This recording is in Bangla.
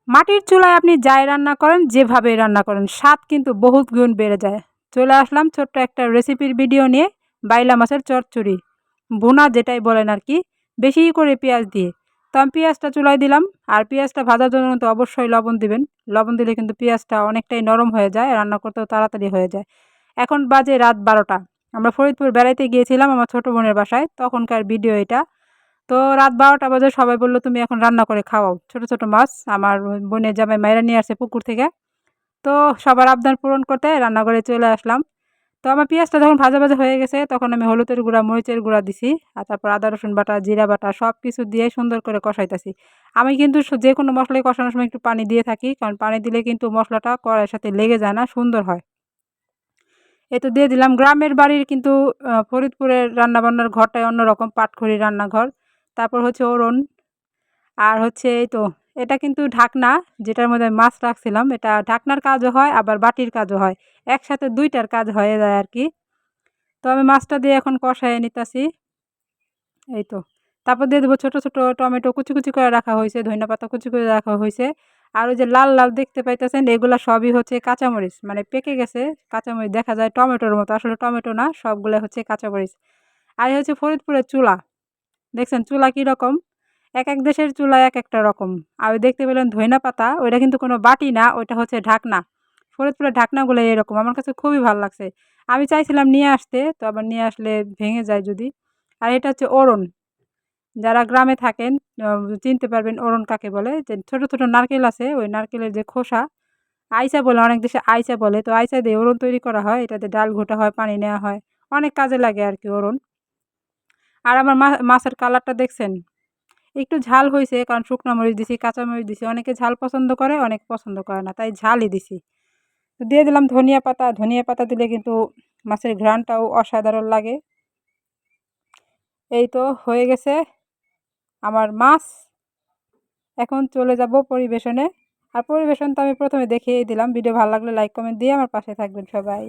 মাটির চুলায় আপনি যাই রান্না করেন, যেভাবেই রান্না করেন, স্বাদ কিন্তু বহুত গুণ বেড়ে যায়। চলে আসলাম ছোট্ট একটা রেসিপির ভিডিও নিয়ে, বাইলা মাছের চচ্চড়ি। ভুনা যেটাই বলেন আরকি, বেশি করে পেঁয়াজ দিয়ে। তো আমি পেঁয়াজটা চুলায় দিলাম, আর পেঁয়াজটা ভাজার জন্য কিন্তু অবশ্যই লবণ দিবেন। লবণ দিলে কিন্তু পেঁয়াজটা অনেকটাই নরম হয়ে যায়, রান্না করতেও তাড়াতাড়ি হয়ে যায়। এখন বাজে রাত ১২টা। আমরা ফরিদপুর বেড়াইতে গিয়েছিলাম আমার ছোট বোনের বাসায়, তখনকার ভিডিও এটা। তো রাত ১২টা বাজে সবাই বলল, "তুমি এখন রান্না করে খাওয়াও।" ছোট, ছোট মাছ আমার বোনের জামাই মাইরা নিয়ে আসছে পুকুর থেকে। তো সবার আবদার পূরণ করতে রান্নাঘরে চলে আসলাম। তো আমার পেঁয়াজটা যখন ভাজা, ভাজা হয়ে গেছে তখন আমি হলুদের গুঁড়া, মরিচের গুঁড়া দিছি। আর তারপর আদা রসুন বাটা, জিরা বাটা সবকিছু দিয়ে সুন্দর করে কষাইতাছি। আমি কিন্তু যেকোনো মসলাই কষানোর সময় একটু পানি দিয়ে থাকি। কারণ পানি দিলে কিন্তু মসলাটা কড়াইয়ের সাথে লেগে যায় না, সুন্দর হয়। এই তো দিয়ে দিলাম। গ্রামের বাড়ির কিন্তু ফরিদপুরের রান্নাবান্নার ঘরটাই অন্যরকম, পাটখড়ির রান্নাঘর। তারপর হচ্ছে ওরন, আর হচ্ছে এই তো এটা কিন্তু ঢাকনা, যেটার মধ্যে আমি মাছ রাখছিলাম। এটা ঢাকনার কাজও হয় আবার বাটির কাজও হয়। একসাথে ২ টার কাজ হয়ে যায় আরকি। তো আমি মাছটা দিয়ে এখন কষায়ে নিতাছি। এই তো। তারপর দিয়ে দেবো ছোট, ছোট টমেটো কুচি, কুচি করে রাখা হইছে, ধইন্যাপাতা কুচি করে রাখা হইছে। আর ওই যে লাল, লাল দেখতে পাইতেছেন এগুলা সবই হচ্ছে কাঁচামরিচ। মানে পেকে গেছে কাঁচামরিচ, দেখা যায় টমেটোর মতো। আসলে টমেটো না, সবগুলা হচ্ছে কাঁচামরিচ। আর এই হচ্ছে ফরিদপুরের চুলা। দেখছেন চুলা কিরকম? একেক দেশের চুলা একেকটা রকম। আর ওই দেখতে পেলেন ধইন্যাপাতা, ওইটা কিন্তু কোনো বাটি না, ওইটা হচ্ছে ঢাকনা। ফরিদপুরের ঢাকনাগুলো এরকম। আমার কাছে খুবই ভাল লাগছে। আমি চাইছিলাম নিয়ে আসতে, তো আবার নিয়ে আসলে ভেঙে যায় যদি। আর এটা হচ্ছে ওরন। যারা গ্রামে থাকেন আ চিনতে পারবেন ওরন কাকে বলে। যে ছোট, ছোট নারকেল আছে, ওই নারকেলের যে খোসা, আইচা বলে, অনেক দেশে আইচা বলে। তো আইচা দিয়ে ওরন তৈরি করা হয়। এটাতে ডাল ঘোটা হয়, পানি নেওয়া হয়। অনেক কাজে লাগে আরকি ওরন। আর আমার মাছের কালারটা দেখছেন? একটু ঝাল হইছে কারণ শুকনা মরিচ দিছি, কাঁচা মরিচ দিছি। অনেকে ঝাল পছন্দ করে, অনেকে পছন্দ করে না। তাই ঝালই দিছি। তো দিয়ে দিলাম ধনিয়া পাতা। ধনিয়া পাতা দিলে কিন্তু মাছের ঘ্রাণটাও অসাধারণ লাগে। এই তো হয়ে গেছে আমার মাছ। এখন চলে যাব পরিবেশনে। আর পরিবেশন তো আমি ১ম এ দেখিয়েই দিলাম। ভিডিও ভালো লাগলে লাইক, কমেন্ট দিয়ে আমার পাশে থাকবেন সবাই।